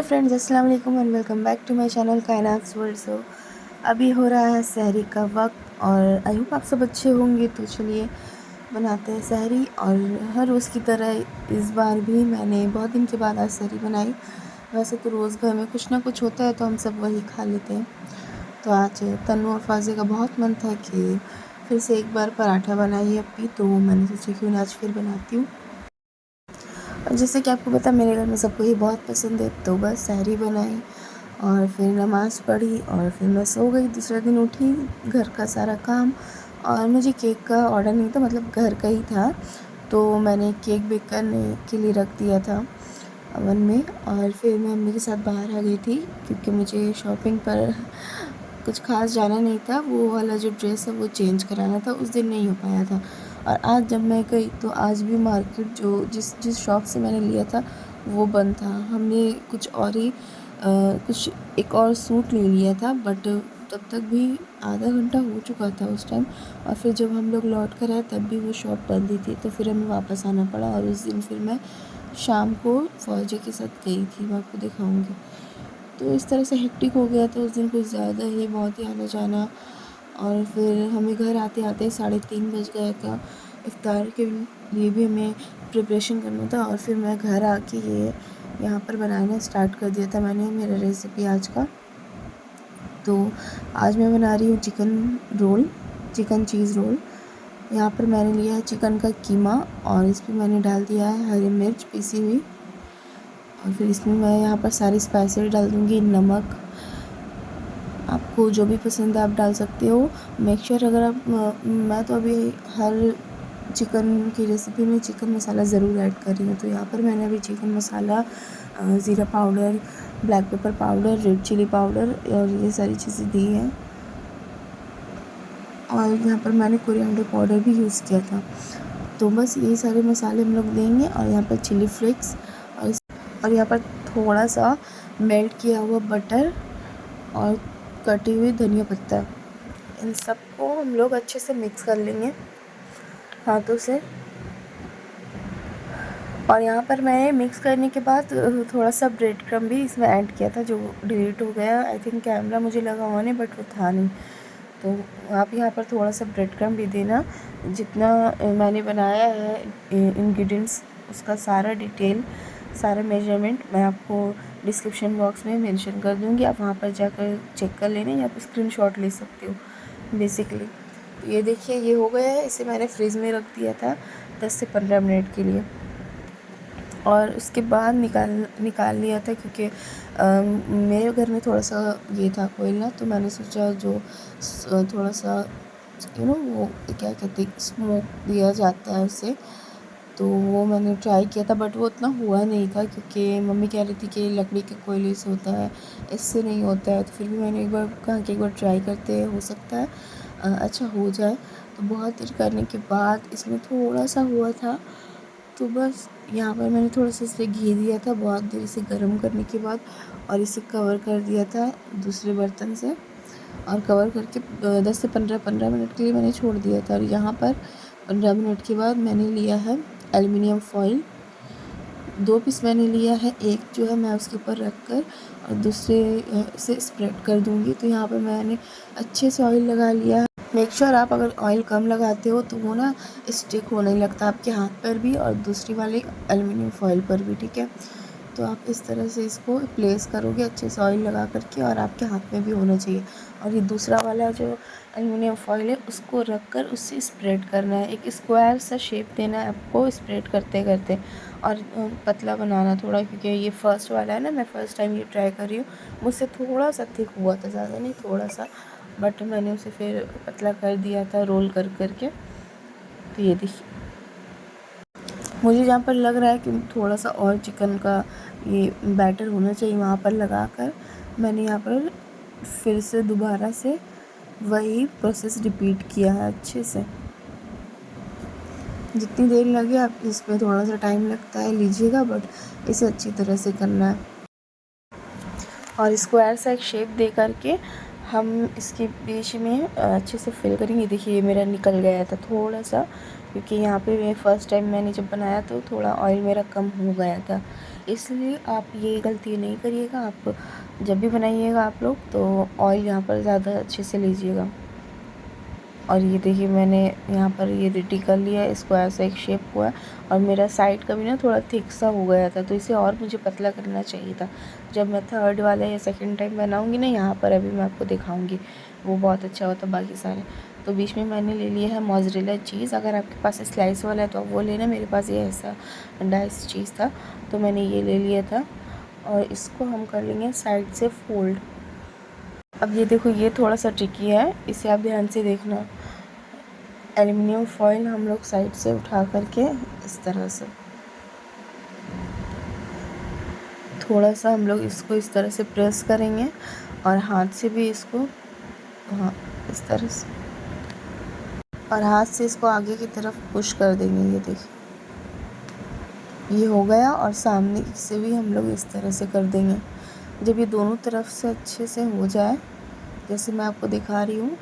Friends, अस्सलाम वालेकुम and welcome back to my channel Kaynat world. अभी हो रहा है सहरी का वक्त और आई होप आप सब अच्छे होंगे। तो चलिए बनाते हैं सहरी। और हर रोज़ की तरह इस बार भी मैंने बहुत दिन के बाद आज सहरी बनाई। वैसे तो रोज़ घर में कुछ ना कुछ होता है तो हम सब वही खा लेते हैं। तो आज तन्नू और फाज़े का बहुत मन था कि फिर से एक बार पराठा बनाइए अपी, तो मैंने सोचा क्यों ना आज फिर बनाती हूँ। जैसे कि आपको पता मेरे घर में सबको ही बहुत पसंद है, तो बस सहरी बनाई और फिर नमाज़ पढ़ी और फिर मैं सो गई। दूसरे दिन उठी, घर का सारा काम, और मुझे केक का ऑर्डर नहीं था, मतलब घर का ही था, तो मैंने केक बेक करने के लिए रख दिया था ओवन में। और फिर मैं मम्मी के साथ बाहर आ गई थी क्योंकि मुझे शॉपिंग पर कुछ खास जाना नहीं था। वो वाला जो ड्रेस है वो चेंज कराना था, उस दिन नहीं हो पाया था। और आज जब मैं गई तो आज भी मार्केट जो जिस शॉप से मैंने लिया था वो बंद था। हमने कुछ और ही कुछ एक और सूट ले लिया था, बट तब तक भी आधा घंटा हो चुका था उस टाइम। और फिर जब हम लोग लौट कर आए तब भी वो शॉप बंद ही थी, तो फिर हमें वापस आना पड़ा। और उस दिन फिर मैं शाम को फौजी के साथ गई थी, मैं आपको दिखाऊंगी। तो इस तरह से हेक्टिक हो गया था उस दिन, कुछ ज़्यादा ही, बहुत ही आना जाना। और फिर हमें घर आते आते 3:30 बज गया था। इफ्तार के लिए भी हमें प्रिपरेशन करना था। और फिर मैं घर आके ये यहाँ पर बनाना स्टार्ट कर दिया था मैंने, मेरा रेसिपी आज का। तो आज मैं बना रही हूँ chicken roll, chicken cheese roll. यहाँ पर मैंने लिया है चिकन का कीमा और इस पर मैंने डाल दिया है हरी मिर्च पीसी हुई। और फिर इसमें मैं यहाँ पर सारी स्पाइसेस डाल दूँगी। नमक आपको जो भी पसंद है आप डाल सकते हो। मेक श्योर अगर आप मैं तो अभी हर चिकन की रेसिपी में चिकन मसाला ज़रूर ऐड कर रही हूँ। तो यहाँ पर मैंने अभी चिकन मसाला, ज़ीरा powder, black pepper powder, red chilli powder और ये सारी चीज़ें दी हैं। और यहाँ पर मैंने कोरिएंडर पाउडर भी यूज़ किया था। तो बस यही सारे मसाले हम लोग देंगे। और यहाँ पर चिली फ्लेक्स और यहाँ पर थोड़ा सा मेल्ट किया हुआ बटर और कटी हुई धनिया पत्ता, इन सबको हम लोग अच्छे से मिक्स कर लेंगे हाथों से। और यहाँ पर मैंने मिक्स करने के बाद थोड़ा सा ब्रेड क्रम्ब भी इसमें ऐड किया था, जो डिलीट हो गया। आई थिंक कैमरा मुझे लगा हुआ नहीं, बट वो था नहीं। तो आप यहाँ पर थोड़ा सा ब्रेड क्रम्ब भी देना। जितना मैंने बनाया है इंग्रेडिएंट्स, उसका सारा डिटेल, सारा मेजरमेंट मैं आपको डिस्क्रिप्शन बॉक्स में मेंशन कर दूँगी। आप वहाँ पर जाकर चेक कर लेना या आप स्क्रीनशॉट ले सकते हो बेसिकली। ये देखिए ये हो गया है। इसे मैंने फ्रिज में रख दिया था 10 से 15 मिनट के लिए। और उसके बाद निकाल लिया था क्योंकि मेरे घर में थोड़ा सा ये था कोयल ना, तो मैंने सोचा जो थोड़ा सा वो क्या कहते हैं, स्मोक दिया जाता है उससे, तो वो मैंने ट्राई किया था। बट वो उतना हुआ नहीं था क्योंकि मम्मी कह रही थी कि लकड़ी के कोयले से होता है, इससे नहीं होता है। तो फिर भी मैंने एक बार कहा कि एक बार ट्राई करते हैं, हो सकता है अच्छा हो जाए। तो बहुत देर करने के बाद इसमें थोड़ा सा हुआ था। तो बस यहाँ पर मैंने थोड़ा सा इसे घी दिया था बहुत देर इसे गर्म करने के बाद, और इसे कवर कर दिया था दूसरे बर्तन से। और कवर करके 10 से 15 मिनट के लिए मैंने छोड़ दिया था। और यहाँ पर 15 मिनट के बाद मैंने लिया है एल्युमिनियम फॉइल, 2 पीस मैंने लिया है। एक जो है मैं उसके ऊपर रख कर और दूसरे से स्प्रेड कर दूँगी। तो यहाँ पर मैंने अच्छे से ऑयल लगा लिया है। मेक श्योर आप अगर ऑयल कम लगाते हो तो वो ना स्टिक होने लगता है आपके हाथ पर भी और दूसरी वाले एल्युमिनियम फॉइल पर भी, ठीक है। तो आप इस तरह से इसको प्लेस करोगे अच्छे से ऑयल लगा करके, और आपके हाथ में भी होना चाहिए। और ये दूसरा वाला जो एल्युमिनियम फॉइल है उसको रख कर उससे स्प्रेड करना है, एक स्क्वायर सा शेप देना है आपको स्प्रेड करते करते। और पतला बनाना थोड़ा, क्योंकि ये फर्स्ट वाला है ना, मैं फ़र्स्ट टाइम ये ट्राई कर रही हूँ। मुझसे थोड़ा सा थिक हुआ था, ज़्यादा नहीं थोड़ा सा, बट मैंने उसे फिर पतला कर दिया था रोल कर करके। तो ये देखिए मुझे जहाँ पर लग रहा है कि थोड़ा सा और चिकन का ये बैटर होना चाहिए, वहाँ पर लगा कर मैंने यहाँ पर फिर से दोबारा से वही प्रोसेस रिपीट किया है अच्छे से। जितनी देर लगे आप इसमें थोड़ा सा टाइम लगता है लीजिएगा, बट इसे अच्छी तरह से करना है। और स्क्वायर सा एक शेप दे करके हम इसके बीच में अच्छे से फिल करेंगे। देखिए ये मेरा निकल गया था थोड़ा सा, क्योंकि यहाँ पे मैं फ़र्स्ट टाइम मैंने जब बनाया तो थोड़ा ऑयल मेरा कम हो गया था, इसलिए आप ये गलती नहीं करिएगा। आप जब भी बनाइएगा आप लोग तो ऑयल यहाँ पर ज़्यादा अच्छे से लीजिएगा। और ये देखिए मैंने यहाँ पर ये रेडी कर लिया, इसको ऐसा एक शेप हुआ। और मेरा साइड का भी ना थोड़ा थिक सा हो गया था, तो इसे और मुझे पतला करना चाहिए था। जब मैं थर्ड वाला या सेकंड टाइम बनाऊँगी ना, यहाँ पर अभी मैं आपको दिखाऊँगी, वो बहुत अच्छा होता बाकी सारे। तो बीच में मैंने ले लिया है मोज़रेला चीज़। अगर आपके पास स्लाइस वाला है तो आप वो लेना, मेरे पास ये ऐसा डाइस चीज़ था तो मैंने ये ले लिया था। और इसको हम कर लेंगे साइड से फोल्ड। अब ये देखो, ये थोड़ा सा ट्रिकी है, इसे आप ध्यान से देखना। एल्युमिनियम फॉइल हम लोग साइड से उठा करके इस तरह से थोड़ा सा हम लोग इसको इस तरह से प्रेस करेंगे और हाथ से भी इसको, हाँ, इस तरह से, और हाथ से इसको आगे की तरफ पुश कर देंगे। ये देखिए ये हो गया। और सामने से भी हम लोग इस तरह से कर देंगे। जब ये दोनों तरफ से अच्छे से हो जाए, जैसे मैं आपको दिखा रही हूँ,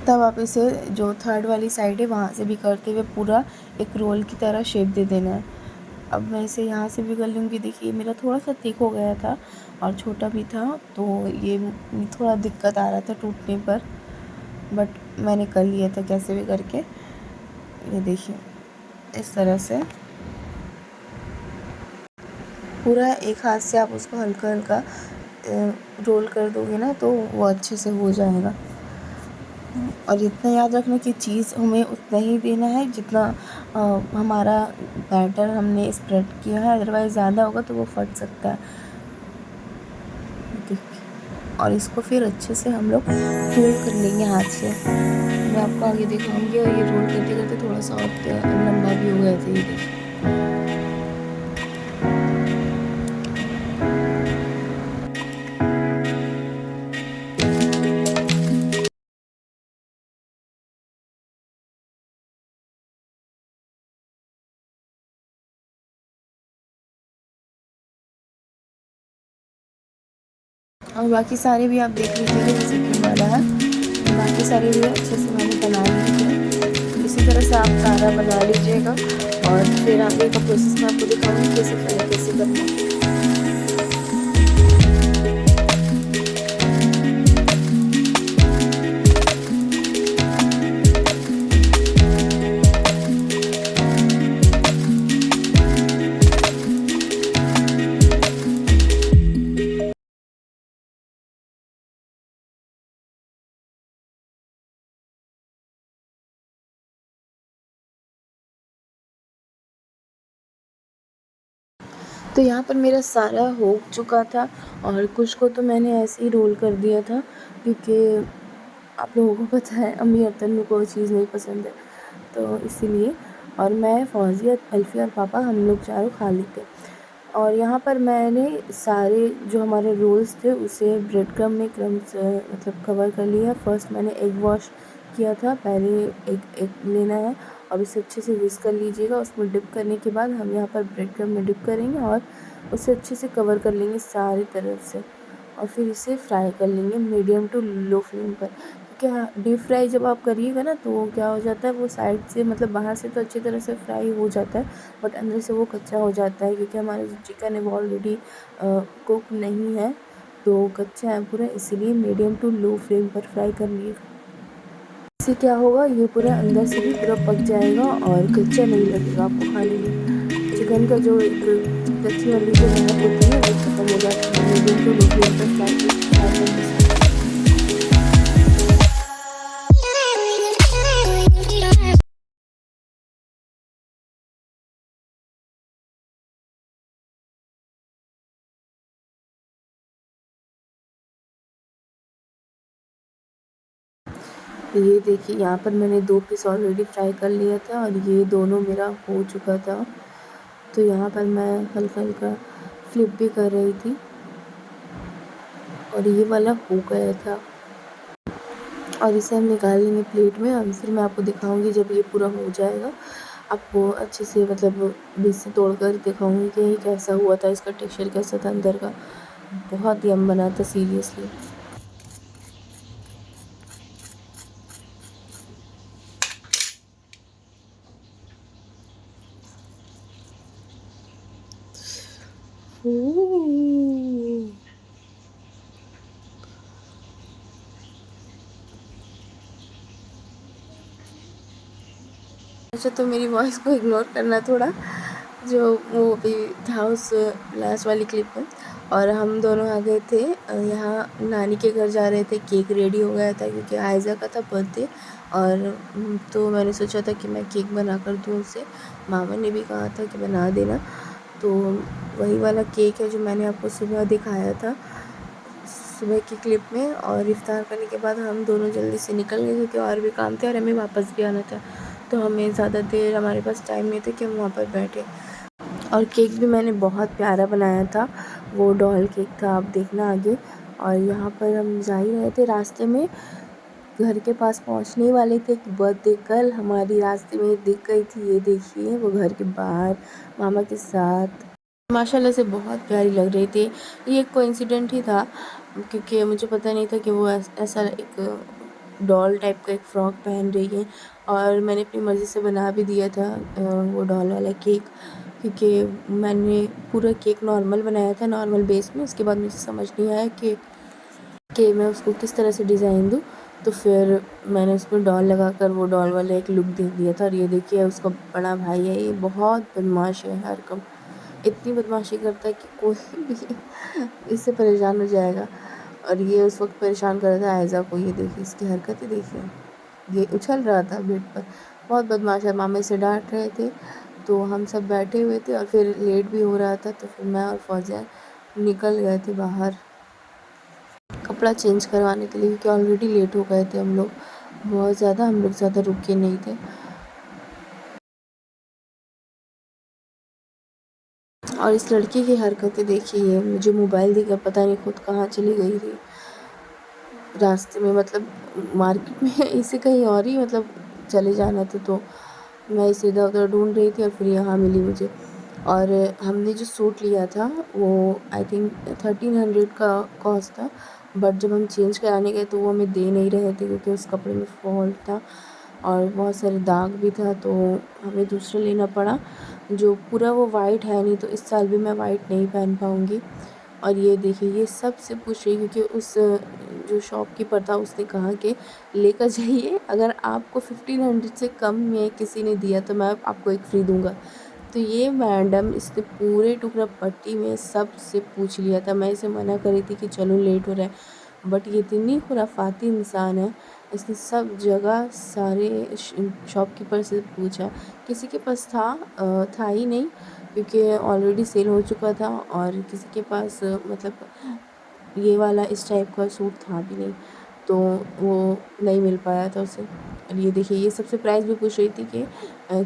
तब आप इसे जो थर्ड वाली साइड है वहाँ से भी करते हुए पूरा एक रोल की तरह शेप दे देना है। अब मैं इसे यहाँ से भी कर लूँगी। देखिए मेरा थोड़ा सा थिक हो गया था और छोटा भी था, तो ये थोड़ा दिक्कत आ रहा था टूटने पर, बट मैंने कर लिया था कैसे भी करके। ये देखिए इस तरह से पूरा एक हाथ से आप उसको हल्का हल्का रोल कर दोगे ना, तो वो अच्छे से हो जाएगा। और इतना याद रखना कि चीज़ हमें उतना ही देना है जितना हमारा बैटर हमने स्प्रेड किया है, अदरवाइज़ ज़्यादा होगा तो वो फट सकता है। देखिए, और इसको फिर अच्छे से हम लोग रोल कर लेंगे हाथ से। मैं आपको आगे दिखाऊंगी। और ये रोल करते करते थोड़ा सा और लंबा भी हो गया था। ये देखिए और बाकी सारे भी आप देख लीजिएगा, जैसे कि वाला है, बाकी सारे भी अच्छे से मैंने बना लिए थे। इसी तरह से आप सारा बना लीजिएगा। और फिर आगे का प्रोसेस मैं आपको दिखाऊंगी कैसे फ्राई कैसे करना है। तो यहाँ पर मेरा सारा हो चुका था। और कुछ को तो मैंने ऐसे ही रोल कर दिया था, क्योंकि आप लोगों को पता है अम्मी और तन्नू को वो चीज़ नहीं पसंद है, तो इसीलिए। और मैं, फौजिया, अल्फ़ी और पापा हम लोग चारों खा लेते। और यहाँ पर मैंने सारे जो हमारे रोल्स थे उसे ब्रेड क्रम्ब में क्रम्स मतलब कवर कर लिया। फर्स्ट मैंने एग वॉश किया था, पहले एग लेना है और इसे अच्छे से विस्क कर लीजिएगा। उसमें डिप करने के बाद हम यहाँ पर ब्रेड क्रम्ब में डिप करेंगे और उसे अच्छे से कवर कर लेंगे सारी तरफ से। और फिर इसे फ्राई कर लेंगे मीडियम टू लो फ्लेम पर। क्या डीप फ्राई जब आप करिएगा ना, तो क्या हो जाता है, वो साइड से मतलब बाहर से तो अच्छी तरह से फ्राई हो जाता है, बट अंदर से वो कच्चा हो जाता है, क्योंकि हमारा जो चिकन है वो ऑलरेडी कुक नहीं है, तो कच्चा है पूरा। इसीलिए मीडियम टू लो फ्लेम पर फ्राई कर लीजिएगा। इससे क्या होगा, ये पूरा अंदर से भी पूरा पक जाएगा और कच्चा नहीं लगेगा आपको खाने में। चिकन का जो एक कच्ची वाली जो महक होती है वो खत्म हो जाती है मीडियम टू लो फ्लेम पर फ्राई करने से। ये देखिए यहाँ पर मैंने 2 पीस ऑलरेडी फ्राई कर लिया था और ये दोनों मेरा हो चुका था। तो यहाँ पर मैं हल्का हल्का फ्लिप भी कर रही थी और ये वाला हो गया था। और इसे हम निकाल लेंगे प्लेट में और फिर मैं आपको दिखाऊंगी जब ये पूरा हो जाएगा। आपको अच्छे से मतलब बीच से तोड़ कर दिखाऊंगी कि ये कैसा हुआ था, इसका टेक्सचर कैसा था अंदर का। बहुत यम बना था सीरियसली। ओह! अच्छा, तो मेरी वॉइस को इग्नोर करना थोड़ा, जो वो अभी था उस लास्ट वाली क्लिप में। और हम दोनों आ गए थे यहाँ नानी के घर जा रहे थे। केक रेडी हो गया था क्योंकि आयज़ा का था बर्थडे। और तो मैंने सोचा था कि मैं केक बना कर दूँ उसे। मामा ने भी कहा था कि बना देना। तो वही वाला केक है जो मैंने आपको सुबह दिखाया था, सुबह की क्लिप में। और इफ्तार करने के बाद हम दोनों जल्दी से निकल गए क्योंकि और भी काम थे और हमें वापस भी आना था। तो हमें ज़्यादा देर हमारे पास टाइम नहीं था कि हम वहाँ पर बैठे। और केक भी मैंने बहुत प्यारा बनाया था, वो डॉल केक था, आप देखना आगे। और यहाँ पर हम जा ही रहे थे, रास्ते में घर के पास पहुँचने ही वाले थे कि बर्थडे गर्ल हमारी रास्ते में दिख गई थी। ये देखिए वो घर के बाहर मामा के साथ माशाल्लाह से बहुत प्यारी लग रही थी। ये एक कोइंसिडेंट ही था क्योंकि मुझे पता नहीं था कि वो ऐसा एक डॉल टाइप का एक फ़्रॉक पहन रही है। और मैंने अपनी मर्ज़ी से बना भी दिया था वो डॉल वाला केक, क्योंकि मैंने पूरा केक नॉर्मल बनाया था, नॉर्मल बेस में। उसके बाद मुझे समझ नहीं आया कि मैं उसको किस तरह से डिज़ाइन दूँ। तो फिर मैंने उसमें डॉल लगा कर वो डॉल वाला एक लुक दे दिया था। और ये देखिए उसका बड़ा भाई है, ये बहुत बदमाश है, हरकम इतनी बदमाशी करता है कि कोई भी इससे परेशान हो जाएगा। और ये उस वक्त परेशान कर रहा था आयज़ा को। ये देखिए इसकी हरकतें देखिए, ये उछल रहा था बेड पर, बहुत बदमाश है। मामा इसे डांट रहे थे, तो हम सब बैठे हुए थे और फिर लेट भी हो रहा था। तो फिर मैं और फौजिया निकल गए थे बाहर कपड़ा चेंज करवाने के लिए क्योंकि ऑलरेडी लेट हो गए थे हम लोग बहुत ज़्यादा। हम लोग ज़्यादा रुके नहीं थे। और इस लड़की की हरकतें देखिए, मुझे मोबाइल देकर पता नहीं खुद कहाँ चली गई थी रास्ते में। मतलब मार्केट में इसे कहीं और ही मतलब चले जाना था, तो मैं इसे इधर उधर ढूंढ रही थी और फिर यहाँ मिली मुझे। और हमने जो सूट लिया था वो आई थिंक 1300 का कॉस्ट था। बट जब हम चेंज कराने गए तो वो हमें दे नहीं रहे थे क्योंकि उस कपड़े में फॉल्ट था और बहुत सारे दाग भी था। तो हमें दूसरा लेना पड़ा जो पूरा वो वाइट है नहीं, तो इस साल भी मैं वाइट नहीं पहन पाऊँगी। और ये देखिए ये सब से पूछ रही क्योंकि उस जो शॉपकीपर था उसने कहा कि लेकर जाइए, अगर आपको 1500 से कम में किसी ने दिया तो मैं आपको एक फ्री दूंगा। तो ये मैडम इसने पूरे टुकड़ा पट्टी में सब से पूछ लिया था। मैं इसे मना करी थी कि चलो लेट हो रहा है, बट ये इतनी खुराफाती इंसान है, इसने सब जगह सारे शॉपकीपर से पूछा। किसी के पास था ही नहीं क्योंकि ऑलरेडी सेल हो चुका था और किसी के पास मतलब ये वाला इस टाइप का सूट था भी नहीं, तो वो नहीं मिल पाया था उसे। और ये देखिए ये सबसे प्राइस भी पूछ रही थी कि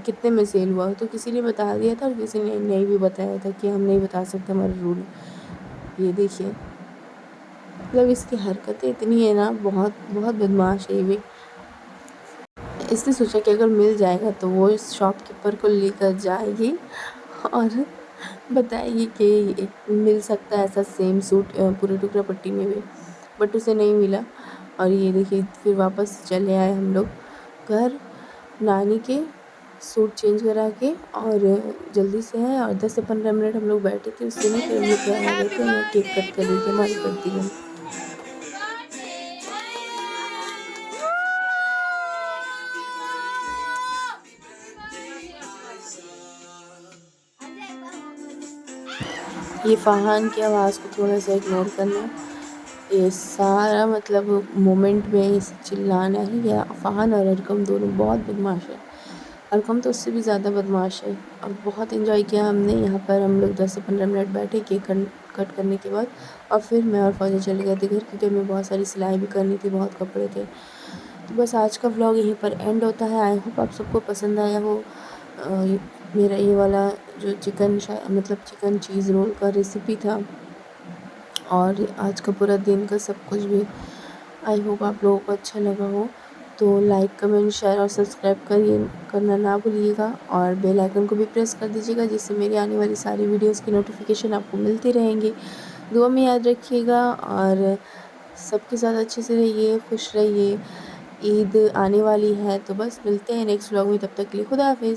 कितने में सेल हुआ, तो किसी ने बता दिया था और किसी ने नहीं भी बताया था कि हम नहीं बता सकते, हमारा रूल। ये देखिए मतलब इसकी हरकतें इतनी है ना, बहुत बहुत बदमाश है ये भी। इसने सोचा कि अगर मिल जाएगा तो वो इस शॉपकीपर को लेकर जाएगी और बताएगी कि मिल सकता है ऐसा सेम सूट पूरे टुकड़ा पट्टी में भी, बट उसे नहीं मिला। और ये देखिए फिर वापस चले आए हम लोग घर नानी के सूट चेंज करा के। और जल्दी से है और 10 से 15 मिनट हम लोग बैठे थे, उससे नहीं फिर हम लोग घर आ गए थे। मैं केक कट कर रही थी हमारी बर्थडे में। ये फ़रहान की आवाज़ को थोड़ा सा इग्नोर करना। ये सारा मतलब मोमेंट में इस चिल्लाना ही है। फ़रहान और अरकम दोनों बहुत बदमाश है, अरकम तो उससे भी ज़्यादा बदमाश है। और बहुत एंजॉय किया हमने यहाँ पर। हम लोग 10 से 15 मिनट बैठे केक कट करने के बाद, और फिर मैं और फौजी चले गए थे घर क्योंकि हमें बहुत सारी सिलाई भी करनी थी, बहुत कपड़े थे। तो बस आज का व्लॉग यहीं पर एंड होता है। आई होप आप सबको पसंद आया हो मेरा ये वाला जो मतलब चिकन चीज़ रोल का रेसिपी था और आज का पूरा दिन का सब कुछ भी। आई होप आप लोगों को अच्छा लगा हो। तो लाइक कमेंट शेयर और सब्सक्राइब करना ना भूलिएगा और बेल आइकन को भी प्रेस कर दीजिएगा जिससे मेरी आने वाली सारी वीडियोस की नोटिफिकेशन आपको मिलती रहेंगी। दुआ में याद रखिएगा और सबके साथ अच्छे से रहिए, खुश रहिए। ईद आने वाली है तो बस मिलते हैं नेक्स्ट व्लॉग में, तब तक के लिए खुदा हाफिज़।